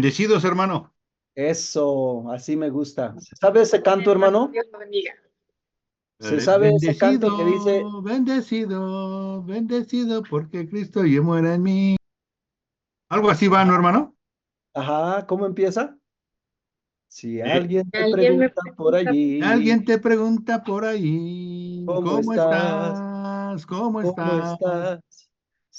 Bendecidos, hermano. Eso, así me gusta. ¿Se sabe ese canto, hermano? Dios lo bendiga. ¿Se sabe ese canto que dice, Bendecido, bendecido, bendecido, porque Cristo ya muera en mí. Algo así va, ¿no, hermano? ajá, ¿cómo empieza? Si Eh, alguien te Alguien me pregunta por pregunta, allí, Alguien te pregunta por ahí, ¿cómo ¿cómo estás? estás? ¿Cómo ¿Cómo estás? estás?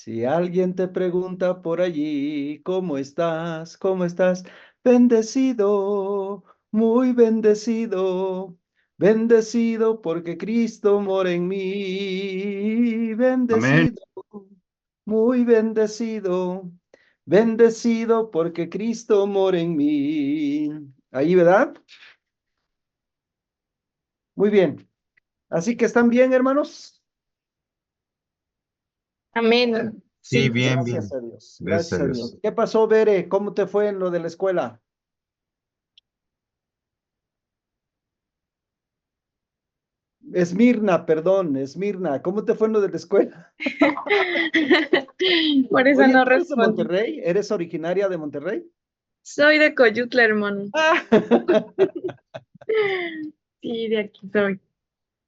Si alguien te pregunta por allí, ¿cómo estás? ¿Cómo estás? Bendecido, muy bendecido, bendecido porque Cristo mora en mí. Amén. Bendecido, muy bendecido, bendecido porque Cristo mora en mí. Ahí, ¿verdad? Muy bien. Así que están bien, hermanos. amén. Sí, Sí, bien, Gracias bien. a Dios, Gracias a gracias a Dios. Dios. ¿Qué pasó, Bere? ¿Cómo te fue en lo de la escuela? Esmirna, perdón, Esmirna, ¿cómo te fue en lo de la escuela? por eso Oye, no ¿tú eres de respondí. Monterrey? ¿Eres originaria de Monterrey? Soy de Coyutla, hermano. Ah, Sí, de aquí soy.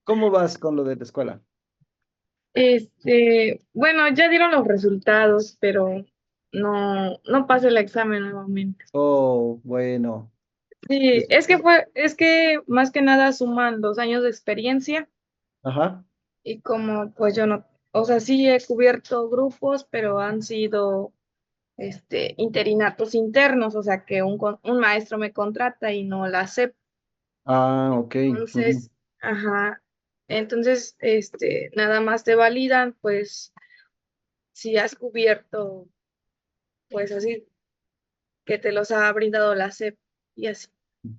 ¿cómo vas con lo de la escuela? Bueno, ya dieron los resultados, pero no pasé el examen nuevamente. Oh, bueno. Sí, Espero- es que más que nada suman 2 años de experiencia Ajá. y como pues yo no, o sea, sí he cubierto grupos, pero han sido interinatos internos, o sea que un maestro me contrata y no la SEP. Ah, ok. Ujú. Entonces, ajá, entonces, nada más te validan, pues, si has cubierto, pues así, que te los ha brindado la SEP y así. Pues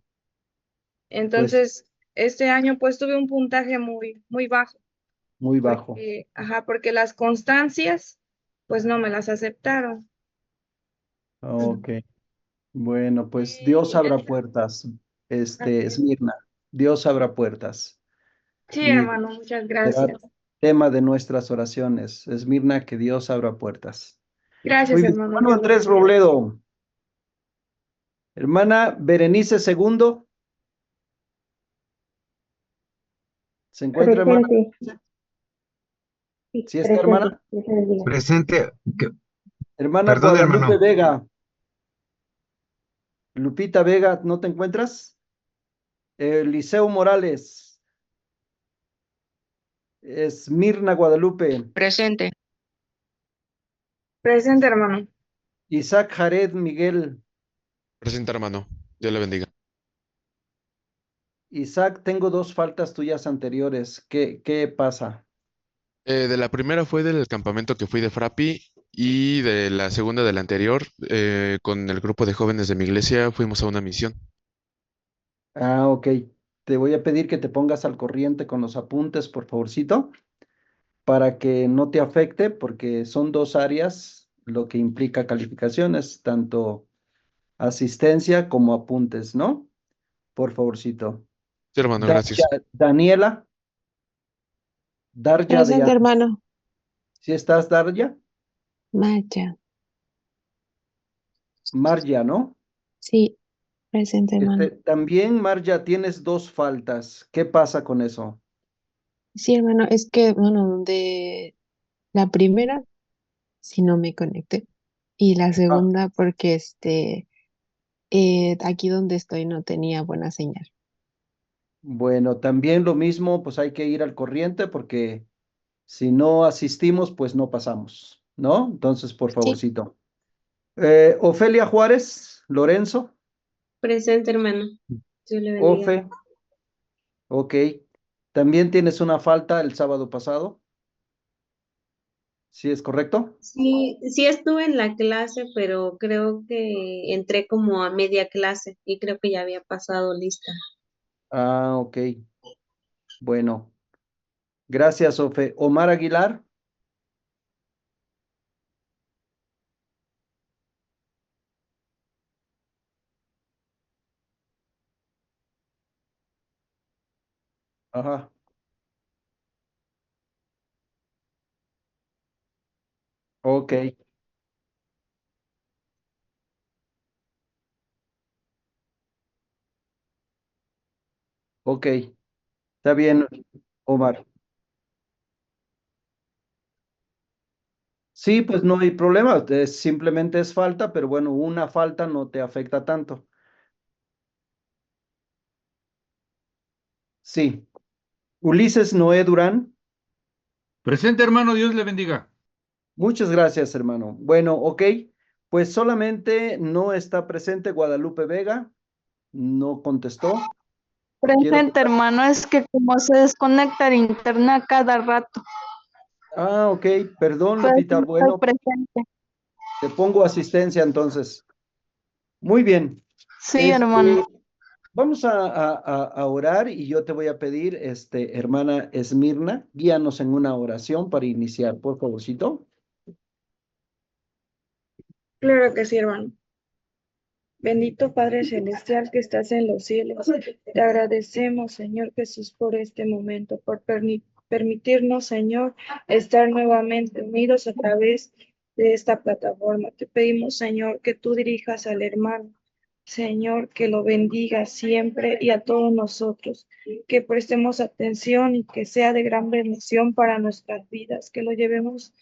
Entonces, este año, pues, tuve un puntaje muy bajo, muy bajo. porque las constancias, pues, no me las aceptaron. Ok. Bueno, pues Dios Sí, abra puertas, Esmirna. Dios abra puertas. sí, Y hermano, muchas será gracias. tema de nuestras oraciones. Esmirna, que Dios abra puertas. Muy Gracias, bien. hermano, Hermano Dios lo Andrés bendiga. Robledo, hermana Berenice Segundo, ¿se encuentra, hermana? Presente, sí, ¿Sí está, presente. hermana? Dios te bendiga. Presente. Hermana Perdón, Guadalupe hermano. Vega, Lupita Vega, ¿no te encuentras? Liceo Morales, Esmirna Guadalupe, Presente. Presente, hermano. Isaac Jared Miguel. Presente, hermano. Dios le bendiga. Isaac, tengo dos faltas tuyas anteriores. ¿Qué pasa? De la primera fue del campamento que fui de Frappi y de la segunda del anterior, con el grupo de jóvenes de mi iglesia, fuimos a una misión. Ah, ok. Te voy a pedir que te pongas al corriente con los apuntes, por favorcito, para que no te afecte, porque son dos áreas, lo que implica calificaciones, tanto asistencia como apuntes, ¿no? Por favorcito. Sí, hermano, Darja, gracias. Daniela, Darja de Presente, hermano. ¿Sí estás, Darja? Maya. Marja, ¿no? Sí, presente, hermano. También, Marja, tienes dos faltas. ¿Qué pasa con eso? Sí, hermano, es que, bueno, de la primera, si no me conecté. Y la Ah, segunda, porque aquí donde estoy no tenía buena señal. bueno, también lo mismo, pues hay que ir al corriente porque si no asistimos, pues no pasamos, ¿no? Entonces, por Sí, favorcito. Ofelia Juárez, Lorenzo, Presente, hermano. Dios le bendiga. Ofe, ok. También tienes una falta el sábado pasado, ¿sí es correcto? Sí, sí estuve en la clase, pero creo que entré como a media clase y creo que ya había pasado lista. Ah, ok. Bueno, gracias, Ofe. Omar Aguilar, ajá, ok. Ok, está bien, Omar. Sí, pues no hay problema, simplemente es falta, pero bueno, una falta no te afecta tanto. Sí. Ulises Noé Durán, Presente, hermano, Dios le bendiga. muchas gracias, hermano. Bueno, ok, pues solamente no está presente Guadalupe Vega, no contestó. Quiero que... Presente, hermano, es que como se desconecta el internet a cada rato, Ah, ok, perdón, pues Lupita. no estoy Bueno, presente. te pongo asistencia entonces. Muy bien. Sí, Este, hermano. vamos a orar y yo te voy a pedir, hermana Esmirna, guíanos en una oración para iniciar, por favorcito. Claro que sí, hermano. Bendito Padre Celestial que estás en los cielos. Te agradecemos, Señor Jesús, por este momento, por permitirnos, Señor, estar nuevamente unidos a través de esta plataforma. Te pedimos, Señor, que tú dirijas al hermano, Señor, que lo bendiga siempre y a todos nosotros, que prestemos atención y que sea de gran bendición para nuestras vidas, que lo llevemos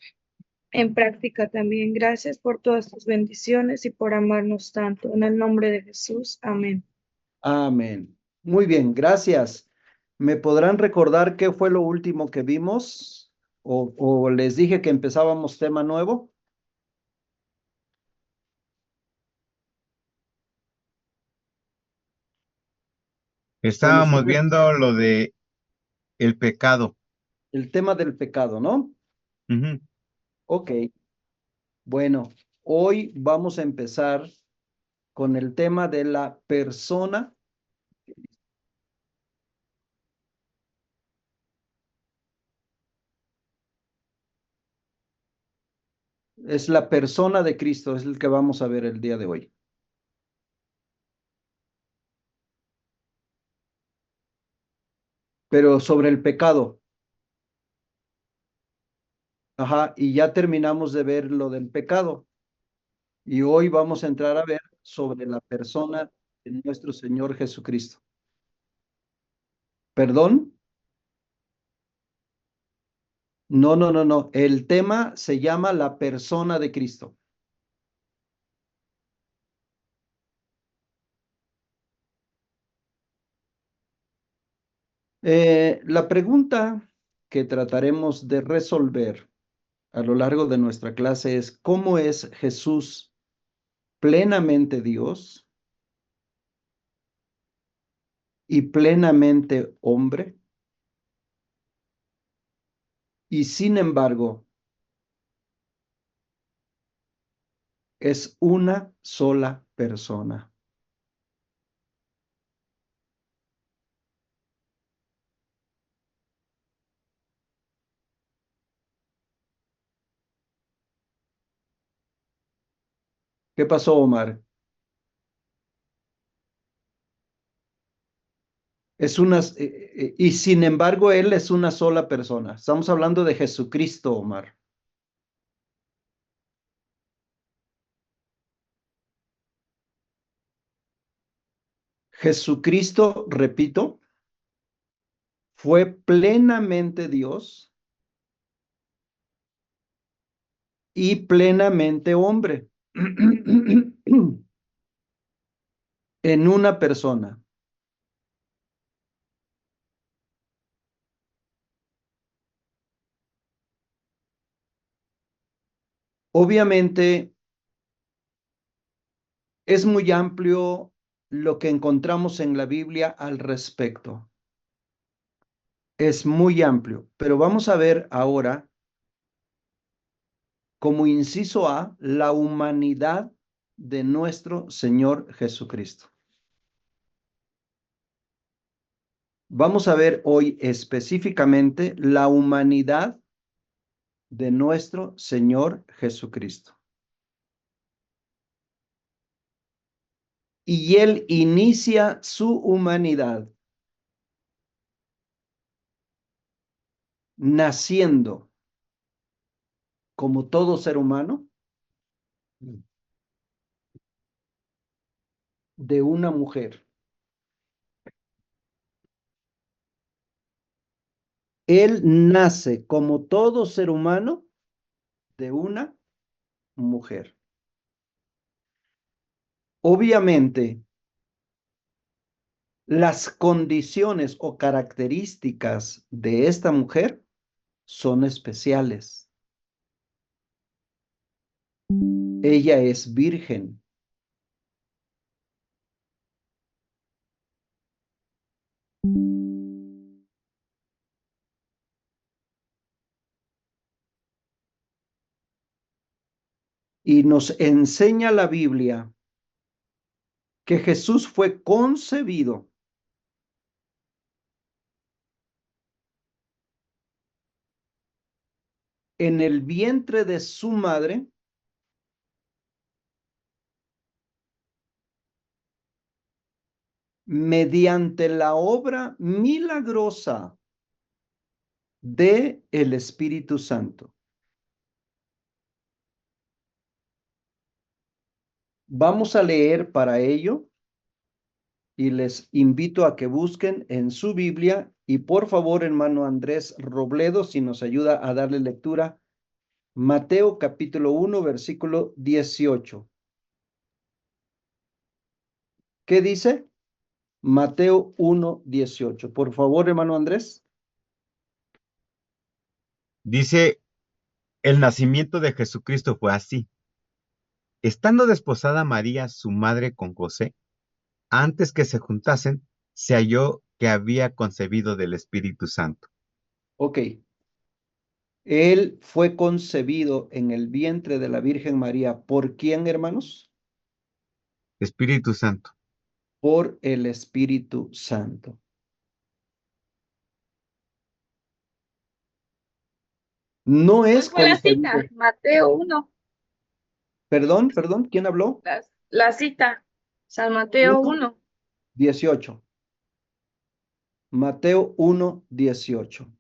en práctica también. Gracias por todas tus bendiciones y por amarnos tanto. En el nombre de Jesús. Amén. Amén. Muy bien, gracias. ¿Me podrán recordar qué fue lo último que vimos? ¿O les dije que empezábamos tema nuevo? Bueno, Estábamos viendo lo de el pecado. el tema del pecado, ¿no? Ujú. Ok, bueno, hoy vamos a empezar con el tema de la persona. Es la persona de Cristo, es el que vamos a ver el día de hoy. Pero sobre el pecado. Ajá, y ya terminamos de ver lo del pecado. Y hoy vamos a entrar a ver sobre la persona de nuestro Señor Jesucristo. ¿Perdón? No, no, no, no. El tema se llama la persona de Cristo. La pregunta que trataremos de resolver a lo largo de nuestra clase es: ¿cómo es Jesús plenamente Dios y plenamente hombre? Y sin embargo, es una sola persona. ¿Qué pasó, Omar? Y sin embargo, Él es una sola persona. Estamos hablando de Jesucristo, Omar. Jesucristo, repito, fue plenamente Dios y plenamente hombre en una persona. Obviamente, es muy amplio lo que encontramos en la Biblia al respecto. Es muy amplio, pero vamos a ver ahora, como inciso A, la humanidad de nuestro Señor Jesucristo. Vamos a ver hoy específicamente la humanidad de nuestro Señor Jesucristo. Y Él inicia su humanidad naciendo como todo ser humano de una mujer. Él nace como todo ser humano de una mujer. Obviamente, las condiciones o características de esta mujer son especiales. Ella es virgen. Y nos enseña la Biblia que Jesús fue concebido en el vientre de su madre mediante la obra milagrosa de el Espíritu Santo. Vamos a leer para ello y les invito a que busquen en su Biblia y por favor, hermano Andrés Robledo, si nos ayuda a darle lectura, Mateo capítulo 1, versículo 18. ¿Qué dice? Mateo 1, 18. Por favor, hermano Andrés. Dice, el nacimiento de Jesucristo fue así. Estando desposada María, su madre, con José, antes que se juntasen, se halló que había concebido del Espíritu Santo. Ok. Él fue concebido en el vientre de la Virgen María. ¿Por quién, hermanos? Espíritu Santo. Por el Espíritu Santo. No ¿Cuál es fue la cita? concebido. Mateo 1, Perdón, ¿quién habló? la cita, San Mateo 1. 18. Mateo 1, 18.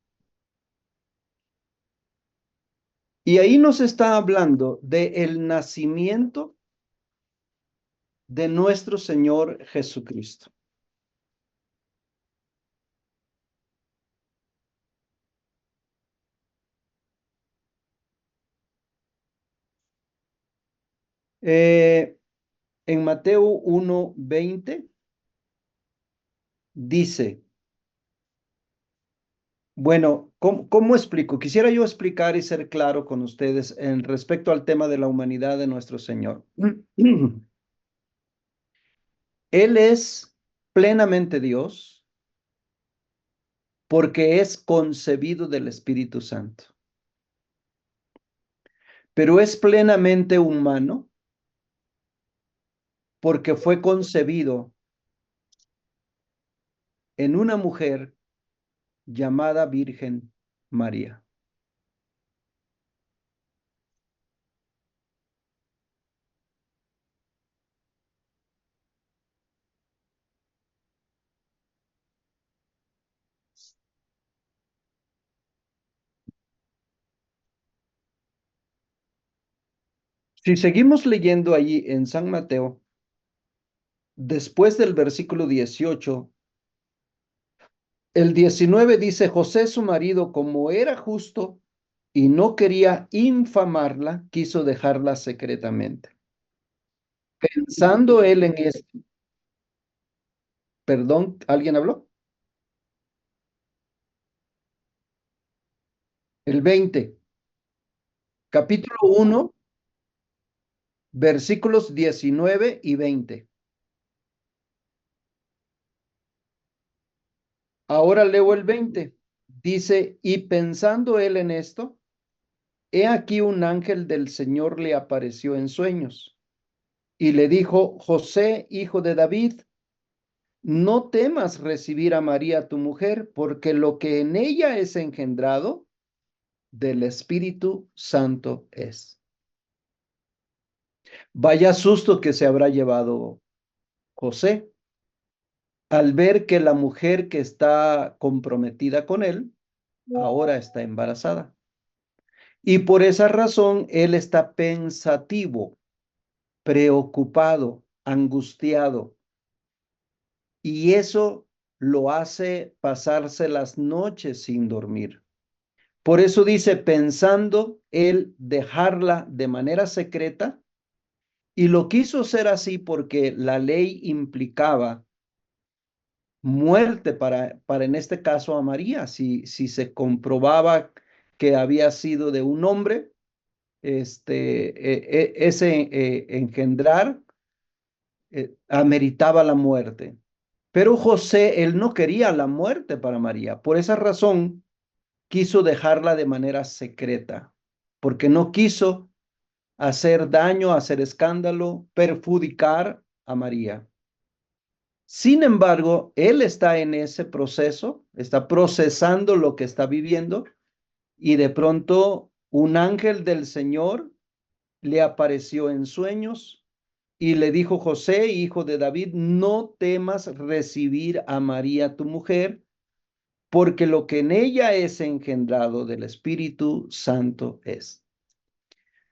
Y ahí nos está hablando de el nacimiento de nuestro Señor Jesucristo. En Mateo 1, 20 dice, bueno, ¿cómo explico? Quisiera yo explicar y ser claro con ustedes en respecto al tema de la humanidad de nuestro Señor. Él es plenamente Dios porque es concebido del Espíritu Santo, pero es plenamente humano porque fue concebido en una mujer llamada Virgen María. Si seguimos leyendo allí en San Mateo, después del versículo 18, el 19 dice, José su marido, como era justo y no quería infamarla, quiso dejarla secretamente. Pensando él en esto, perdón, ¿alguien habló? El 20, capítulo 1, versículos 19 y 20. Ahora leo el 20. Dice, y pensando él en esto, he aquí un ángel del Señor le apareció en sueños y le dijo, José, hijo de David, no temas recibir a María tu mujer, porque lo que en ella es engendrado del Espíritu Santo es. Vaya susto que se habrá llevado José al ver que la mujer que está comprometida con él ahora está embarazada. Y por esa razón él está pensativo, preocupado, angustiado. Y eso lo hace pasarse las noches sin dormir. Por eso dice, pensando él dejarla de manera secreta, y lo quiso ser así porque la ley implicaba muerte para en este caso a María, si se comprobaba que había sido de un hombre, ese engendrar ameritaba la muerte. Pero José, él no quería la muerte para María. Por esa razón, quiso dejarla de manera secreta, porque no quiso hacer daño, hacer escándalo, perjudicar a María. Sin embargo, él está en ese proceso, está procesando lo que está viviendo y de pronto un ángel del Señor le apareció en sueños y le dijo, José, hijo de David, no temas recibir a María tu mujer, porque lo que en ella es engendrado del Espíritu Santo es.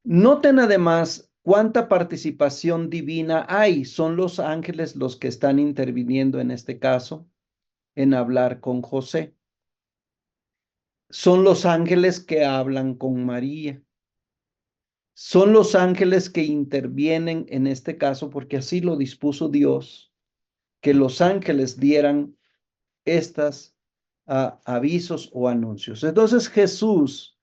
Noten además cuánta participación divina hay. Son los ángeles los que están interviniendo en este caso, en hablar con José. Son los ángeles que hablan con María. Son los ángeles que intervienen en este caso porque así lo dispuso Dios, que los ángeles dieran estas avisos o anuncios. Entonces Jesús,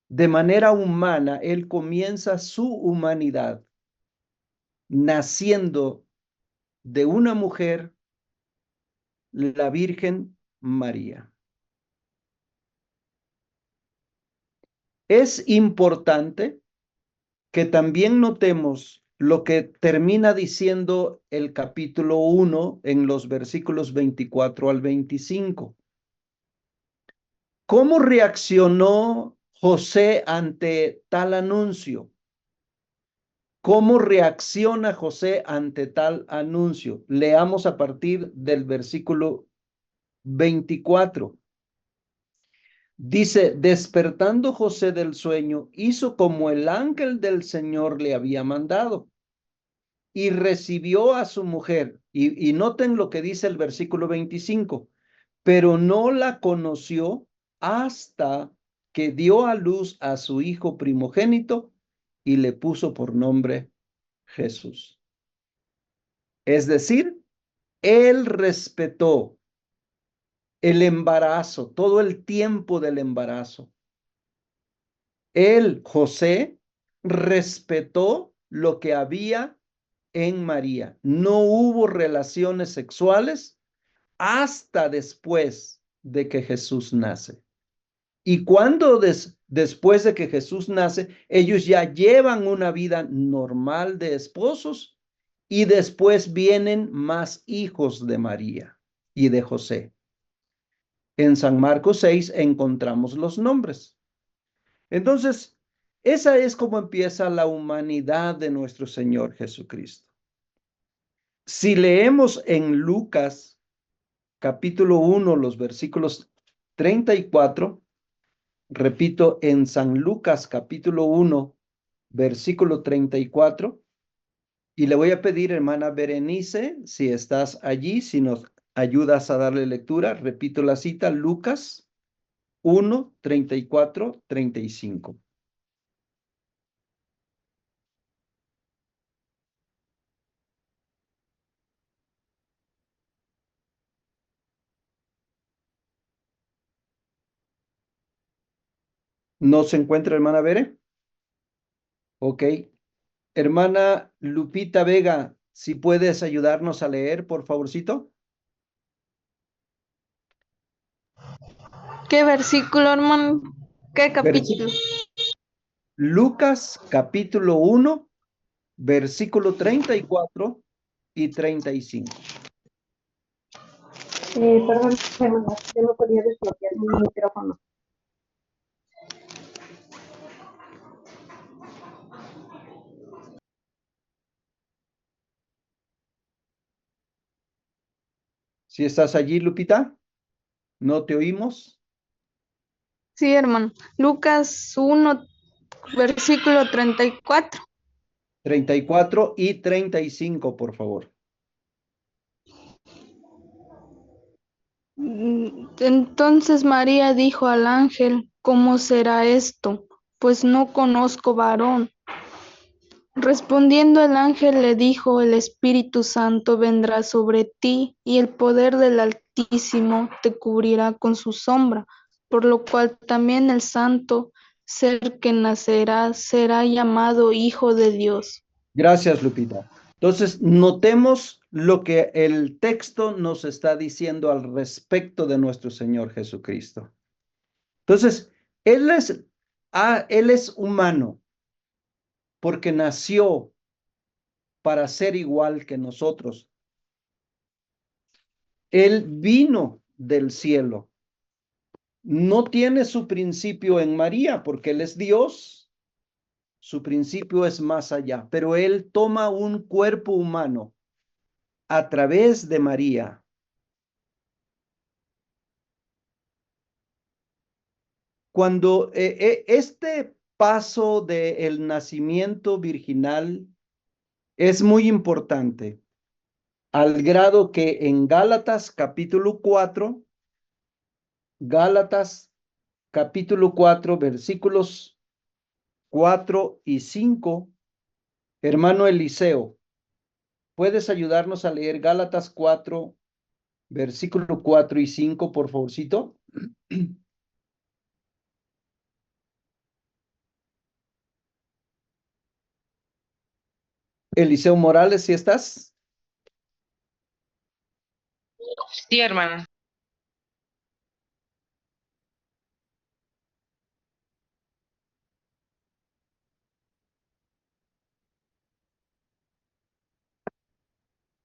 de manera humana, él comienza su humanidad naciendo de una mujer, la Virgen María. Es importante que también notemos lo que termina diciendo el capítulo 1 en los versículos 24 al 25. ¿Cómo reaccionó José ante tal anuncio? ¿Cómo reacciona José ante tal anuncio? Leamos a partir del versículo 24. Dice, despertando José del sueño, hizo como el ángel del Señor le había mandado y recibió a su mujer. Y noten lo que dice el versículo 25, pero no la conoció hasta que dio a luz a su hijo primogénito y le puso por nombre Jesús. Es decir, él respetó el embarazo, todo el tiempo del embarazo. Él, José, respetó lo que había en María. No hubo relaciones sexuales hasta después de que Jesús nace. Y cuando después de que Jesús nace, ellos ya llevan una vida normal de esposos y después vienen más hijos de María y de José. En San Marcos 6 encontramos los nombres. Entonces, esa es como empieza la humanidad de nuestro Señor Jesucristo. Si leemos en Lucas capítulo 1, los versículos 34, repito, en San Lucas capítulo 1, versículo 34, y le voy a pedir, hermana Berenice, si estás allí, si nos ayudas a darle lectura, repito la cita, Lucas 1, 34, 35. ¿No se encuentra, hermana Bere? Ok. Hermana Lupita Vega, si puedes ayudarnos a leer, por favorcito. ¿Qué versículo, hermano? ¿Qué capítulo? Lucas capítulo 1, versículo 34 y 35. Perdón, hermana, yo no podía desbloquear mi micrófono. Si estás allí, Lupita, ¿no te oímos? Sí, hermano. Lucas 1, versículo 34. 34 y 35, por favor. Entonces María dijo al ángel, ¿cómo será esto? Pues no conozco varón. Respondiendo el ángel le dijo, el Espíritu Santo vendrá sobre ti y el poder del Altísimo te cubrirá con su sombra, por lo cual también el santo ser que nacerá será llamado Hijo de Dios. Gracias, Lupita. Entonces, notemos lo que el texto nos está diciendo al respecto de nuestro Señor Jesucristo. Entonces, Él es humano porque nació para ser igual que nosotros. Él vino del cielo. No tiene su principio en María porque Él es Dios. Su principio es más allá, pero Él toma un cuerpo humano a través de María. Cuando este paso del nacimiento virginal es muy importante, al grado que en Gálatas capítulo 4, versículos 4 y 5, hermano Eliseo, ¿puedes ayudarnos a leer Gálatas 4, versículo 4 y 5, por favorcito? Eliseo Morales, ¿sí estás? Sí, hermana.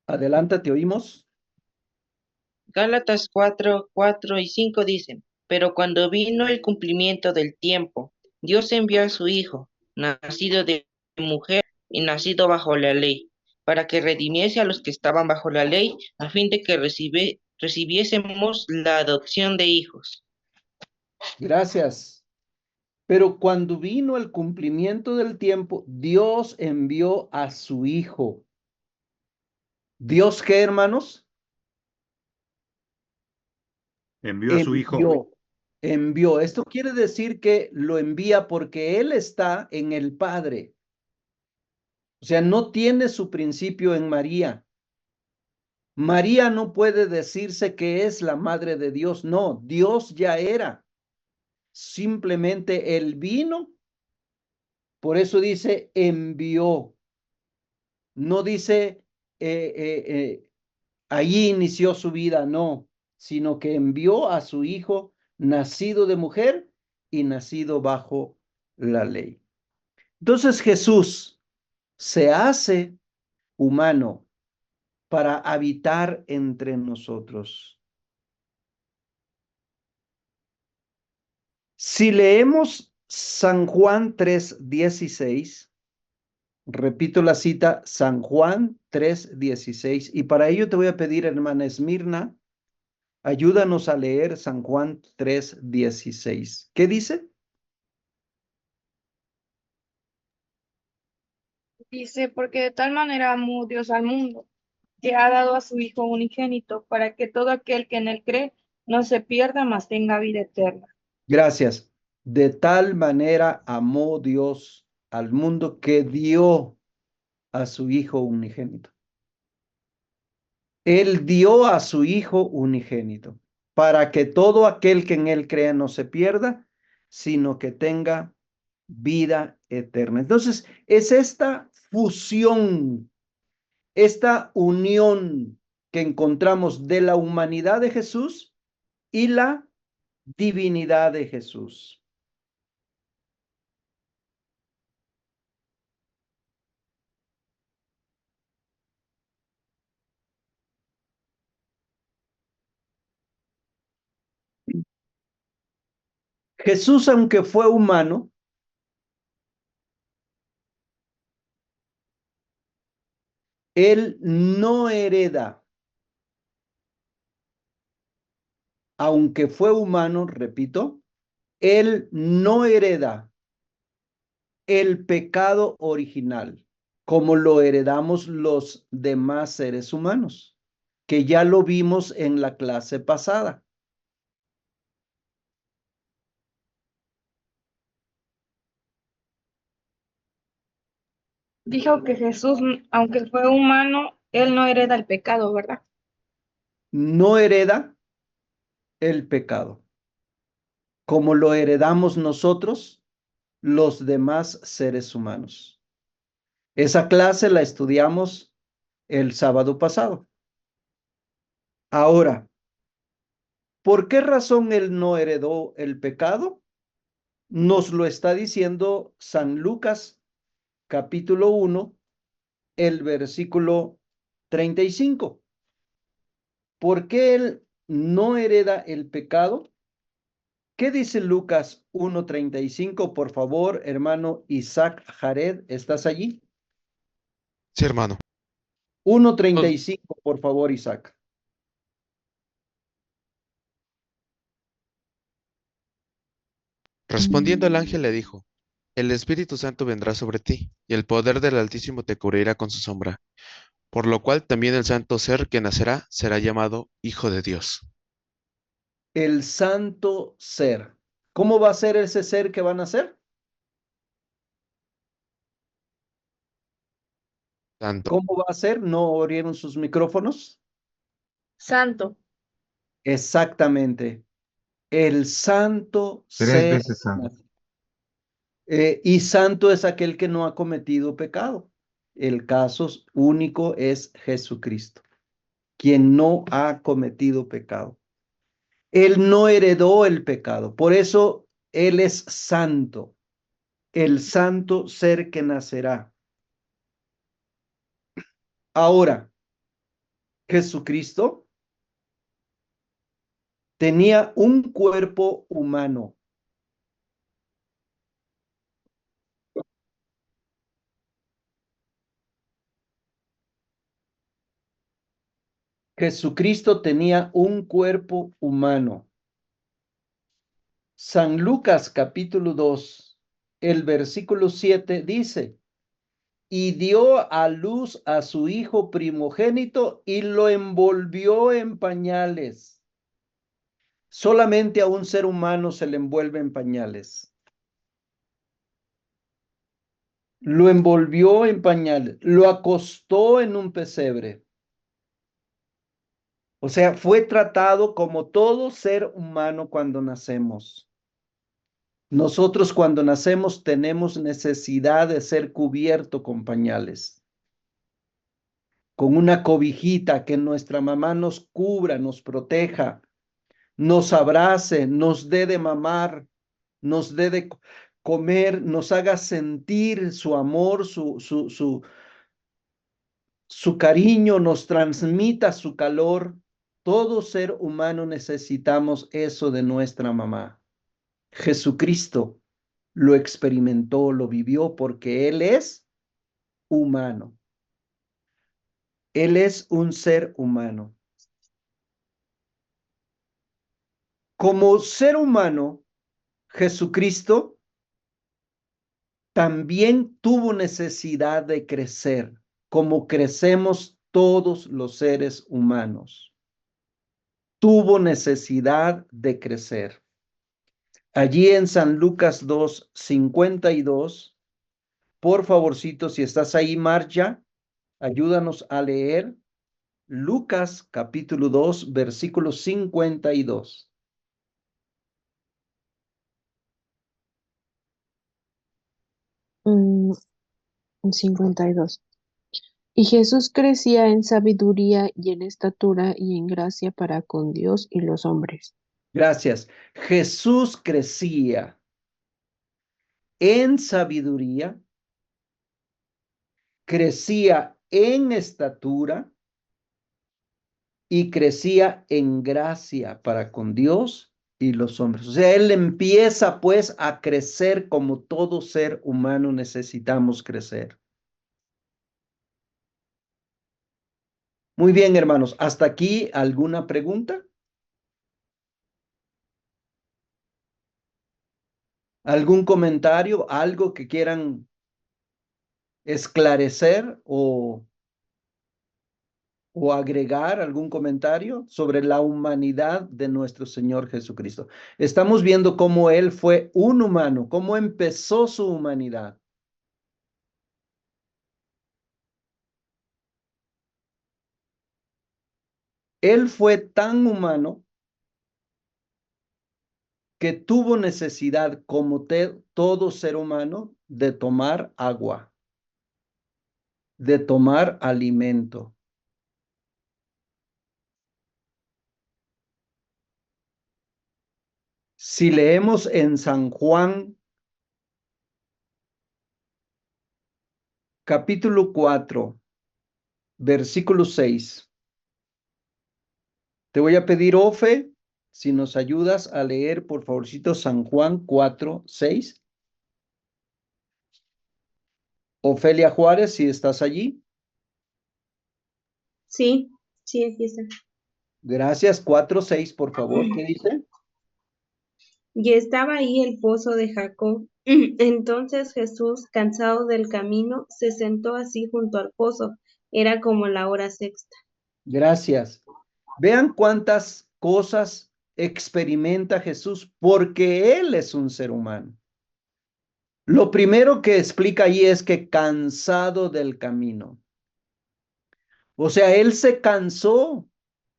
Adelante, te oímos. Gálatas 4:4 y 5 dicen, pero cuando vino el cumplimiento del tiempo, Dios envió a su Hijo, nacido de mujer y nacido bajo la ley, para que redimiese a los que estaban bajo la ley, a fin de que recibiésemos la adopción de hijos. Gracias. Pero cuando vino el cumplimiento del tiempo, Dios envió a su Hijo. ¿Dios qué, hermanos? Envió a su hijo. Envió. Esto quiere decir que lo envía porque Él está en el Padre. O sea, no tiene su principio en María. María no puede decirse que es la madre de Dios. No, Dios ya era. Simplemente Él vino. Por eso dice envió. No dice allí inició su vida, no, sino que envió a su hijo nacido de mujer y nacido bajo la ley. Entonces Jesús se hace humano para habitar entre nosotros. Si leemos San Juan 3:16, repito la cita, San Juan 3:16, y para ello te voy a pedir, hermana Esmirna, ayúdanos a leer San Juan 3:16. ¿Qué dice? Dice, porque de tal manera amó Dios al mundo, que ha dado a su Hijo unigénito, para que todo aquel que en él cree no se pierda, mas tenga vida eterna. Gracias. De tal manera amó Dios al mundo que dio a su Hijo unigénito. Él dio a su Hijo unigénito para que todo aquel que en él crea no se pierda, sino que tenga vida eterna. Entonces, es esta fusión, esta unión que encontramos de la humanidad de Jesús y la divinidad de Jesús. Jesús, aunque fue humano, él no hereda, aunque fue humano, repito, él no hereda el pecado original, como lo heredamos los demás seres humanos. que ya lo vimos en la clase pasada. Dijo que Jesús, aunque fue humano, él no hereda el pecado, ¿verdad? No hereda el pecado, como lo heredamos nosotros, los demás seres humanos. Esa clase la estudiamos el sábado pasado. Ahora, ¿por qué razón él no heredó el pecado? Nos lo está diciendo San Lucas, capítulo 1, el versículo 35. ¿Por qué él no hereda el pecado? ¿Qué dice Lucas 1:35? Por favor, hermano Isaac Jared, ¿estás allí? Sí, hermano. 1:35, por favor, Isaac. Respondiendo el ángel le dijo, el Espíritu Santo vendrá sobre ti, y el poder del Altísimo te cubrirá con su sombra, por lo cual también el santo ser que nacerá será llamado Hijo de Dios. El santo ser. ¿Cómo va a ser ese ser que van a ser? Santo. ¿Cómo va a ser? ¿No abrieron sus micrófonos? Santo. Exactamente. El santo 3 ser. veces santo. Y santo es aquel que no ha cometido pecado. El caso único es Jesucristo, quien no ha cometido pecado. Él no heredó el pecado, por eso Él es santo, el santo ser que nacerá. Ahora, Jesucristo tenía un cuerpo humano. Jesucristo tenía un cuerpo humano. San Lucas capítulo 2, el versículo 7 dice, y dio a luz a su hijo primogénito y lo envolvió en pañales. Solamente a un ser humano se le envuelve en pañales. Lo envolvió en pañales, lo acostó en un pesebre. O sea, fue tratado como todo ser humano cuando nacemos. Nosotros cuando nacemos tenemos necesidad de ser cubierto con pañales, con una cobijita que nuestra mamá nos cubra, nos proteja, nos abrace, nos dé de mamar, nos dé de comer, nos haga sentir su amor, su cariño, nos transmita su calor. Todo ser humano necesitamos eso de nuestra mamá. Jesucristo lo experimentó, lo vivió porque Él es humano. Él es un ser humano. Como ser humano, Jesucristo también tuvo necesidad de crecer, como crecemos todos los seres humanos. Tuvo necesidad de crecer. Allí en San Lucas 2:52, por favorcito, si estás ahí, Marja, ayúdanos a leer Lucas capítulo 2, versículo 52. Mm, 52. Y Jesús crecía en sabiduría y en estatura y en gracia para con Dios y los hombres. Gracias. Jesús crecía en sabiduría, crecía en estatura y crecía en gracia para con Dios y los hombres. O sea, él empieza pues a crecer como todo ser humano necesitamos crecer. Muy bien, hermanos. ¿Hasta aquí alguna pregunta? ¿Algún comentario? ¿Algo que quieran esclarecer o o agregar algún comentario sobre la humanidad de nuestro Señor Jesucristo? Estamos viendo cómo Él fue un humano, cómo empezó su humanidad. Él fue tan humano que tuvo necesidad, como todo ser humano, de tomar agua, de tomar alimento. Si leemos en San Juan, capítulo 4, versículo 6, te voy a pedir, Ofe, si nos ayudas a leer, por favorcito, San Juan 4, 6. Ofelia Juárez, si estás allí. Sí, sí, aquí está. Gracias. 4, 6, por favor. ¿Qué dice? Y estaba ahí el pozo de Jacob. Entonces Jesús, cansado del camino, se sentó así junto al pozo. Era como la hora sexta. Gracias. Vean cuántas cosas experimenta Jesús porque Él es un ser humano. Lo primero que explica ahí es que cansado del camino. O sea, Él se cansó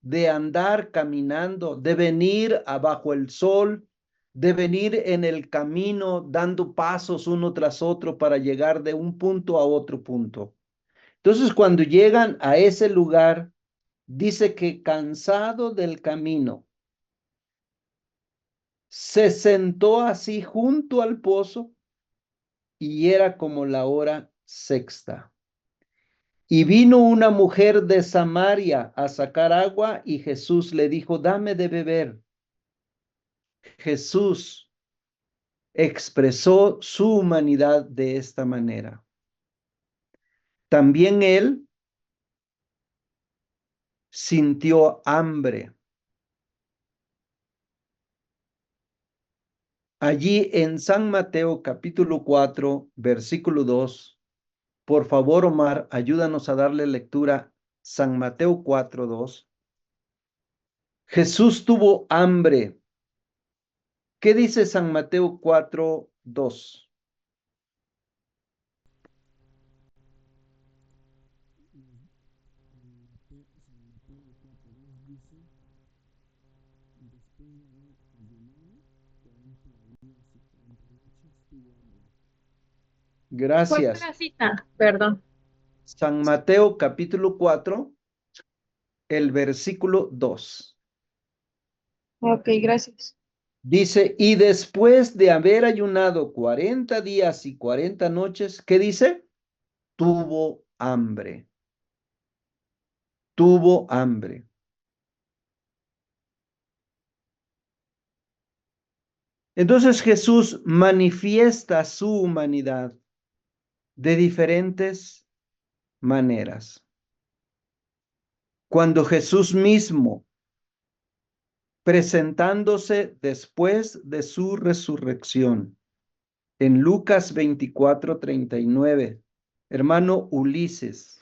de andar caminando, de venir abajo el sol, de venir en el camino dando pasos uno tras otro para llegar de un punto a otro punto. Entonces, cuando llegan a ese lugar, dice que cansado del camino, se sentó así junto al pozo y era como la hora sexta. Y vino una mujer de Samaria a sacar agua y Jesús le dijo, dame de beber. Jesús expresó su humanidad de esta manera. También él sintió hambre. Allí en San Mateo capítulo 4, versículo 2, por favor, Omar, ayúdanos a darle lectura. San Mateo 4, 2. Jesús tuvo hambre. ¿Qué dice San Mateo 4, 2? ¿Cuál fue Gracias. la cita? Perdón. San Mateo capítulo 4, el versículo 2. Ok, gracias. Dice, y después de haber ayunado 40 días y 40 noches, ¿qué dice? Tuvo hambre. Tuvo hambre. Entonces Jesús manifiesta su humanidad de diferentes maneras. Cuando Jesús mismo, presentándose después de su resurrección, en Lucas 24, 39, hermano Ulises,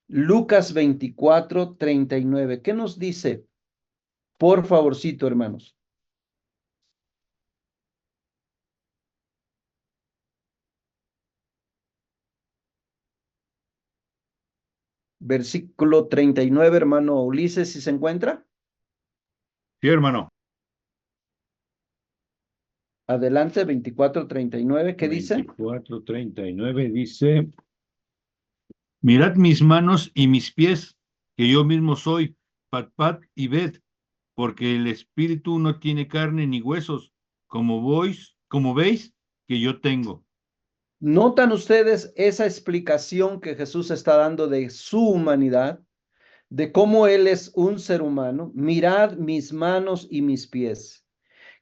Lucas 24, 39, ¿qué nos dice? Por favorcito, hermanos. Versículo 39, hermano Ulises, ¿si se encuentra? Sí, hermano. Adelante, 24, 39, ¿qué dice? 24, 39 dice, mirad mis manos y mis pies, que yo mismo soy, palpad y ved, porque el espíritu no tiene carne ni huesos, como veis que yo tengo. ¿Notan ustedes esa explicación que Jesús está dando de su humanidad, de cómo Él es un ser humano? Mirad mis manos y mis pies,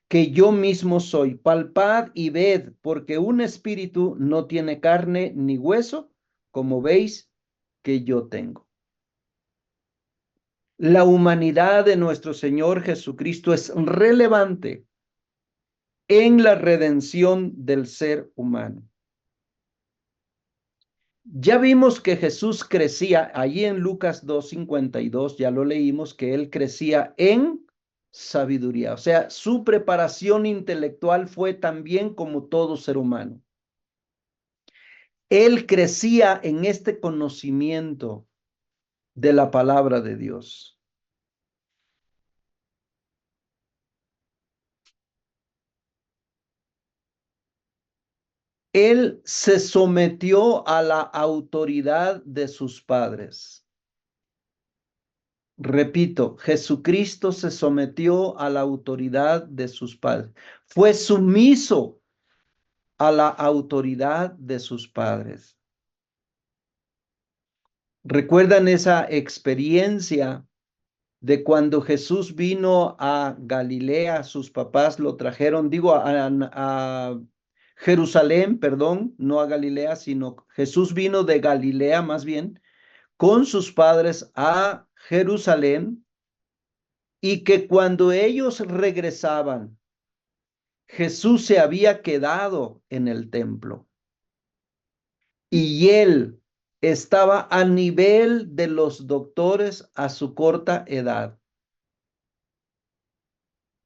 que yo mismo soy. Palpad y ved, porque un espíritu no tiene carne ni hueso, como veis que yo tengo. La humanidad de nuestro Señor Jesucristo es relevante en la redención del ser humano. Ya vimos que Jesús crecía, allí en Lucas 2:52, ya lo leímos, que él crecía en sabiduría. O sea, su preparación intelectual fue también como todo ser humano. Él crecía en este conocimiento de la palabra de Dios. Él se sometió a la autoridad de sus padres. Repito, Jesucristo se sometió a la autoridad de sus padres. Fue sumiso a la autoridad de sus padres. ¿Recuerdan esa experiencia de cuando Jesús vino a Galilea? Sus papás lo trajeron, digo, a Jerusalén, perdón, no a Galilea, sino Jesús vino de Galilea más bien, con sus padres a Jerusalén, y que cuando ellos regresaban, Jesús se había quedado en el templo y él estaba a nivel de los doctores a su corta edad.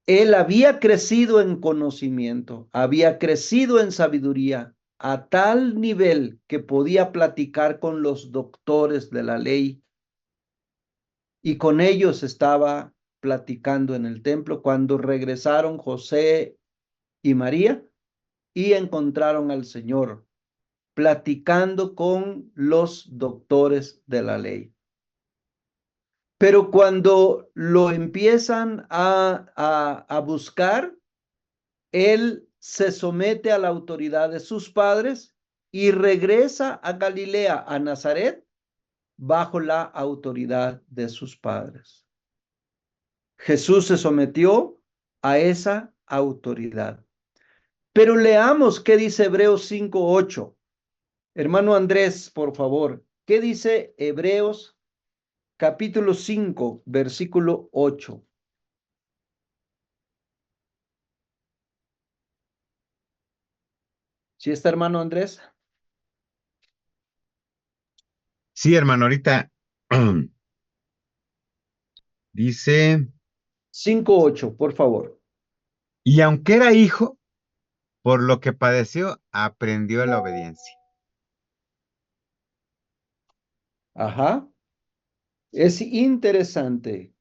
Él había crecido en conocimiento, había crecido en sabiduría a tal nivel que podía platicar con los doctores de la ley, y con ellos estaba platicando en el templo cuando regresaron José y María y encontraron al Señor platicando con los doctores de la ley. Pero cuando lo empiezan a buscar, él se somete a la autoridad de sus padres y regresa a Galilea, a Nazaret, bajo la autoridad de sus padres. Jesús se sometió a esa autoridad. Pero leamos qué dice Hebreos 5:8. Hermano Andrés, por favor, ¿qué dice Hebreos capítulo 5, versículo 8? ¿Sí está, hermano Andrés? Sí, hermano, ahorita dice, 5:8, por favor. y aunque era hijo, por lo que padeció, aprendió la obediencia. Ajá. Es interesante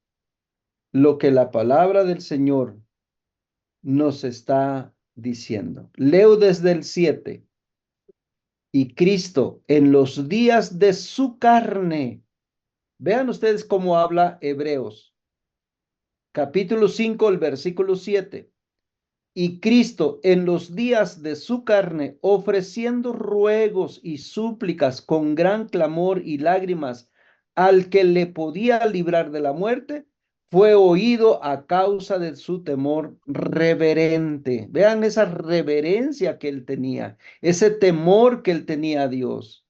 lo que la palabra del Señor nos está diciendo. Leo desde el 7. Y Cristo en los días de su carne. Vean ustedes cómo habla Hebreos. Capítulo 5, el versículo 7. Y Cristo en los días de su carne, ofreciendo ruegos y súplicas con gran clamor y lágrimas al que le podía librar de la muerte, fue oído a causa de su temor reverente. Vean esa reverencia que él tenía, ese temor que él tenía a Dios.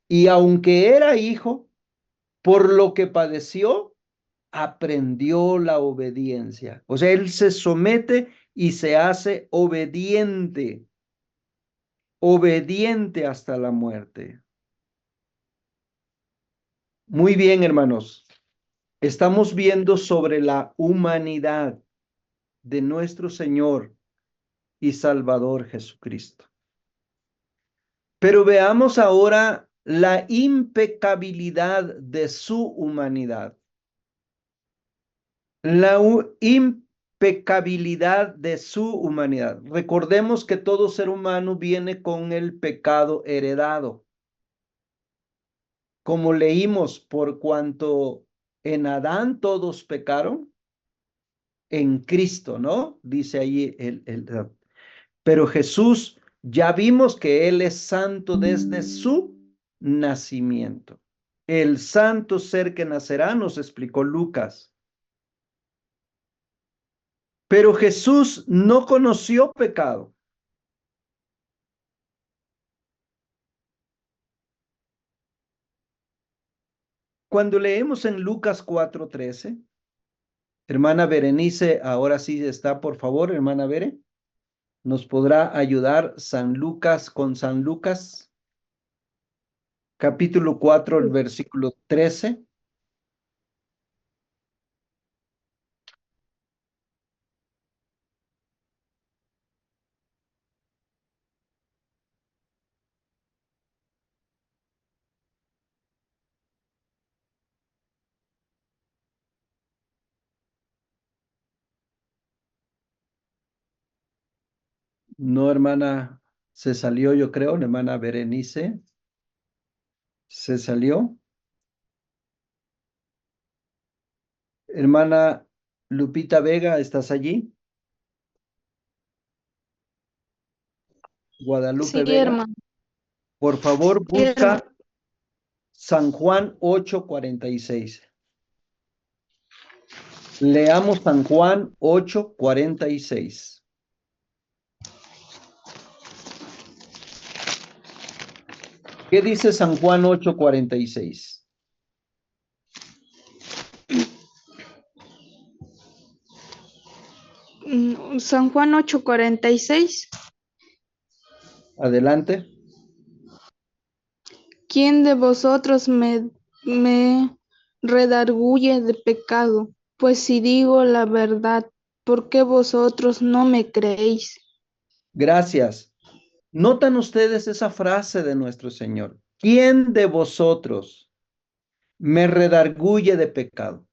Y aunque era hijo, por lo que padeció, aprendió la obediencia. O sea, él se somete y se hace obediente, obediente hasta la muerte. Muy bien, hermanos. Estamos viendo sobre la humanidad de nuestro Señor y Salvador Jesucristo. Pero veamos ahora la impecabilidad de su humanidad. La impecabilidad de su humanidad. Recordemos que todo ser humano viene con el pecado heredado. Como leímos, por cuanto en Adán todos pecaron, en Cristo, ¿no? Dice ahí pero Jesús, ya vimos que Él es santo desde su nacimiento. El santo ser que nacerá, nos explicó Lucas. Pero Jesús no conoció pecado. Cuando leemos en Lucas 4:13, hermana Berenice, ahora sí está, por favor, hermana Bere, ¿nos podrá ayudar San Lucas con San Lucas? capítulo 4, el versículo 13. No, hermana, se salió, yo creo, la hermana Berenice. Se salió. Hermana Lupita Vega, ¿estás allí? Guadalupe Sí, Vega. hermano. Por favor, Sí, hermano. busca San Juan 8:46. Leamos San Juan 8:46. ¿Qué dice San Juan 8:46? San Juan 8:46. Adelante. ¿Quién de vosotros me redarguye de pecado? Pues si digo la verdad, ¿por qué vosotros no me creéis? Gracias. ¿Notan ustedes esa frase de nuestro Señor? ¿Quién de vosotros me redarguye de pecado?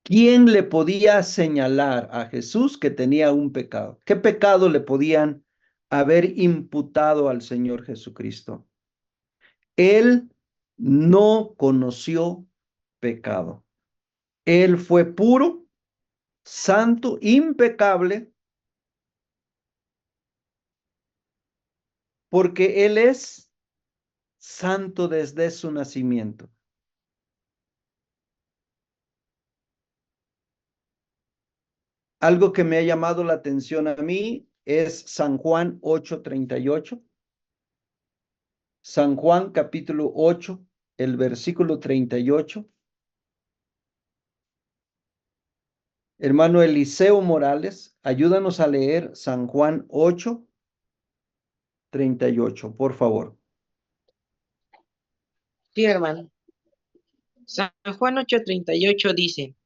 ¿Quién le podía señalar a Jesús que tenía un pecado? ¿Qué pecado le podían haber imputado al Señor Jesucristo? Él no conoció pecado. Él fue puro, santo, impecable, porque Él es santo desde su nacimiento. Algo que me ha llamado la atención a mí es San Juan 8:38. San Juan capítulo 8, el versículo 38. Hermano Eliseo Morales, ayúdanos a leer San Juan 8:38, por favor. Sí, hermano. San Juan 8:38 dice,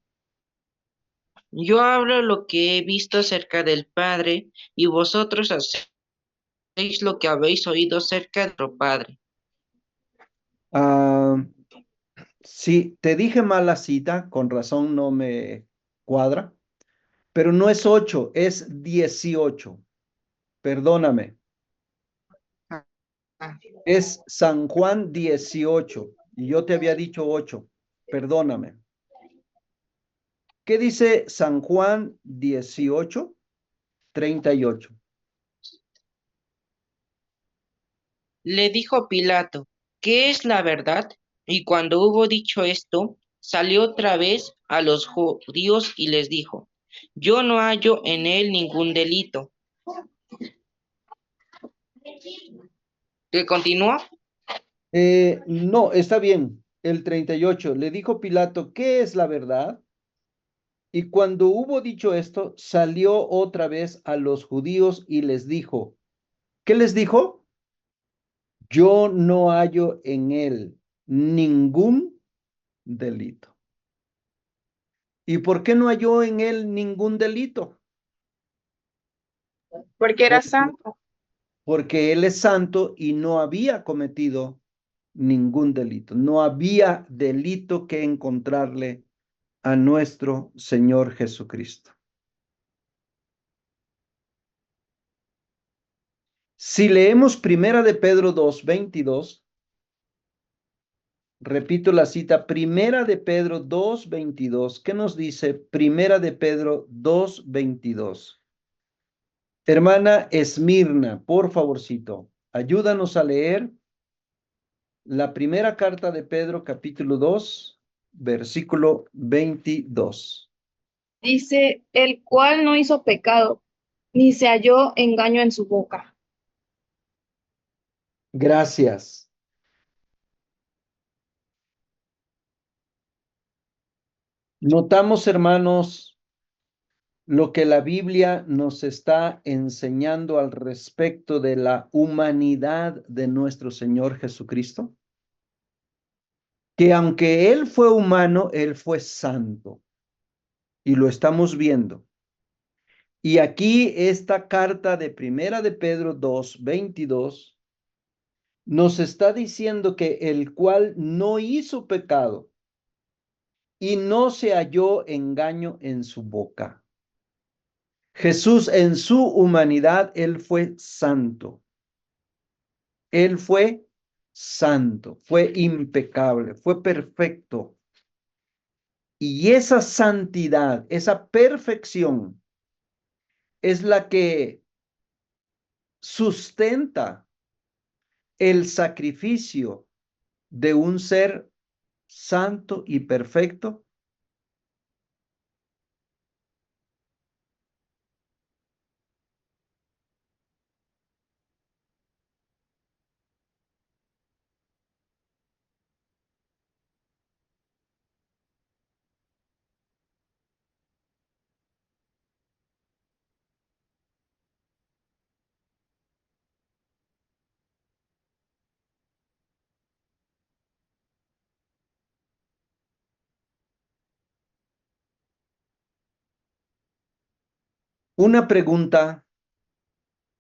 yo hablo lo que he visto acerca del Padre, y vosotros hacéis lo que habéis oído acerca de vuestro Padre. Sí, te dije mal la cita, con razón no me cuadra, pero no es 8, es 18. Perdóname, Ah, es San Juan 18 y yo te había dicho 8. Perdóname. ¿Qué dice San Juan 18:38? Le dijo Pilato, ¿qué es la verdad? Y cuando hubo dicho esto, salió otra vez a los judíos y les dijo, yo no hallo en él ningún delito. ¿Qué continúa? No, está bien. El 38. Le dijo Pilato, ¿qué es la verdad? Y cuando hubo dicho esto, salió otra vez a los judíos y les dijo, ¿qué les dijo? Yo no hallo en él ningún delito. ¿Y por qué no halló en él ningún delito? Porque era Porque, santo. porque él es santo y no había cometido ningún delito. No había delito que encontrarle a nuestro Señor Jesucristo. Si leemos Primera de Pedro 2:22, repito la cita, Primera de Pedro 2:22. ¿Qué nos dice Primera de Pedro 2:22? Hermana Esmirna, por favorcito, ayúdanos a leer la primera carta de Pedro, capítulo 2, versículo 22. Dice, el cual no hizo pecado, ni se halló engaño en su boca. Gracias. Notamos, hermanos, lo que la Biblia nos está enseñando al respecto de la humanidad de nuestro Señor Jesucristo? Que aunque Él fue humano, Él fue santo. Y lo estamos viendo. Y aquí esta carta de Primera de Pedro 2:22 nos está diciendo que el cual no hizo pecado y no se halló engaño en su boca. Jesús en su humanidad, Él fue santo. Él fue santo, fue impecable, fue perfecto. Y esa santidad, esa perfección es la que sustenta el sacrificio de un ser santo y perfecto. Una pregunta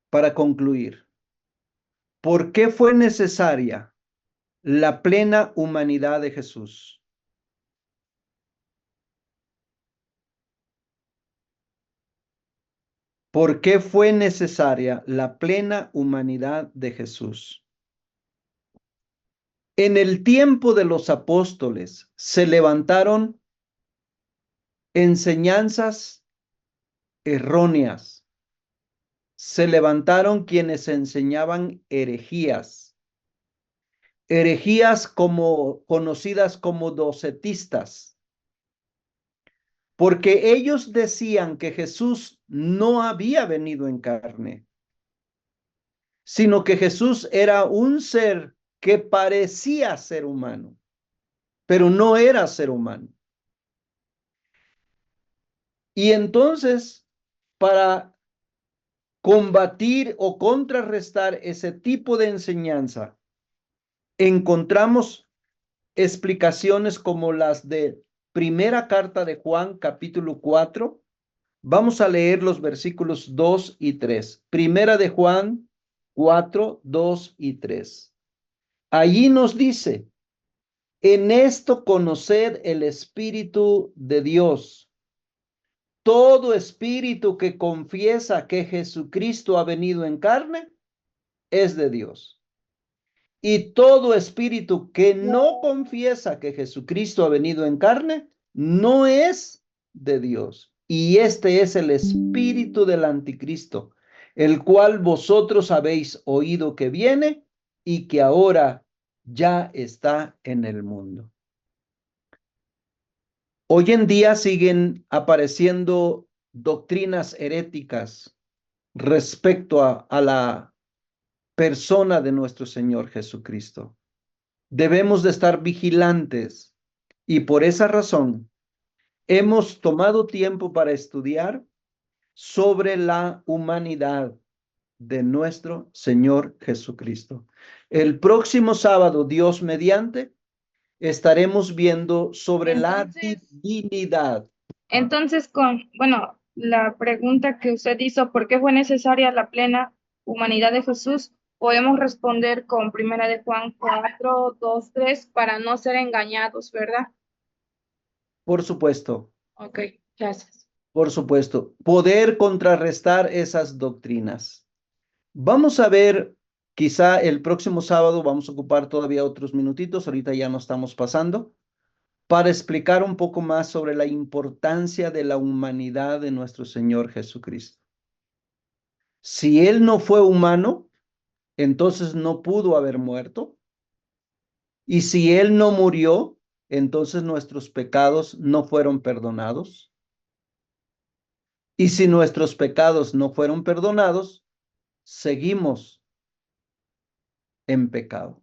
para concluir. ¿Por qué fue necesaria la plena humanidad de Jesús? ¿Por qué fue necesaria la plena humanidad de Jesús? En el tiempo de los apóstoles se levantaron enseñanzas erróneas. Se levantaron quienes enseñaban herejías. Herejías conocidas como docetistas. Porque ellos decían que Jesús no había venido en carne, sino que Jesús era un ser que parecía ser humano, pero no era ser humano. Y entonces, para combatir o contrarrestar ese tipo de enseñanza, encontramos explicaciones como las de Primera Carta de Juan, capítulo 4. Vamos a leer los versículos 2 y 3. Primera de Juan 4, 2 y 3. Allí nos dice, en esto conoced el Espíritu de Dios. Todo espíritu que confiesa que Jesucristo ha venido en carne es de Dios. Y todo espíritu que no confiesa que Jesucristo ha venido en carne no es de Dios. Y este es el espíritu del anticristo, el cual vosotros habéis oído que viene y que ahora ya está en el mundo. Hoy en día siguen apareciendo doctrinas heréticas respecto a la persona de nuestro Señor Jesucristo. Debemos de estar vigilantes y por esa razón hemos tomado tiempo para estudiar sobre la humanidad de nuestro Señor Jesucristo. El próximo sábado, Dios mediante, estaremos viendo sobre la divinidad. Entonces, bueno, la pregunta que usted hizo, ¿por qué fue necesaria la plena humanidad de Jesús? Podemos responder con Primera de Juan 4, 2, 3 para no ser engañados, ¿verdad? Por supuesto, Ok, gracias. por supuesto, poder contrarrestar esas doctrinas. Vamos a ver, quizá el próximo sábado vamos a ocupar todavía otros minutitos, ahorita ya no estamos pasando, para explicar un poco más sobre la importancia de la humanidad de nuestro Señor Jesucristo. Si Él no fue humano, entonces no pudo haber muerto. Y si Él no murió, entonces nuestros pecados no fueron perdonados. Y si nuestros pecados no fueron perdonados, seguimos en pecado.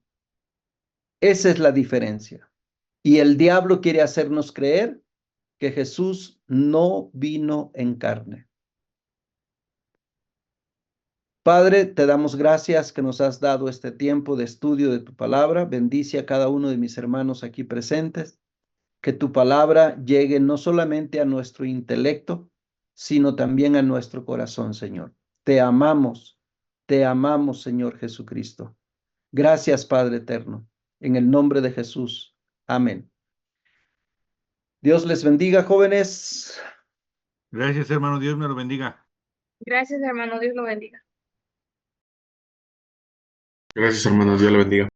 Esa es la diferencia. Y el diablo quiere hacernos creer que Jesús no vino en carne. Padre, te damos gracias que nos has dado este tiempo de estudio de tu palabra. Bendice a cada uno de mis hermanos aquí presentes. Que tu palabra llegue no solamente a nuestro intelecto, sino también a nuestro corazón, Señor. Te amamos, Señor Jesucristo. Gracias, Padre eterno. En el nombre de Jesús. Amén. Dios les bendiga, jóvenes. Gracias, hermano. Dios me lo bendiga. Gracias, hermano. Dios lo bendiga. Gracias, hermanos. Dios lo bendiga.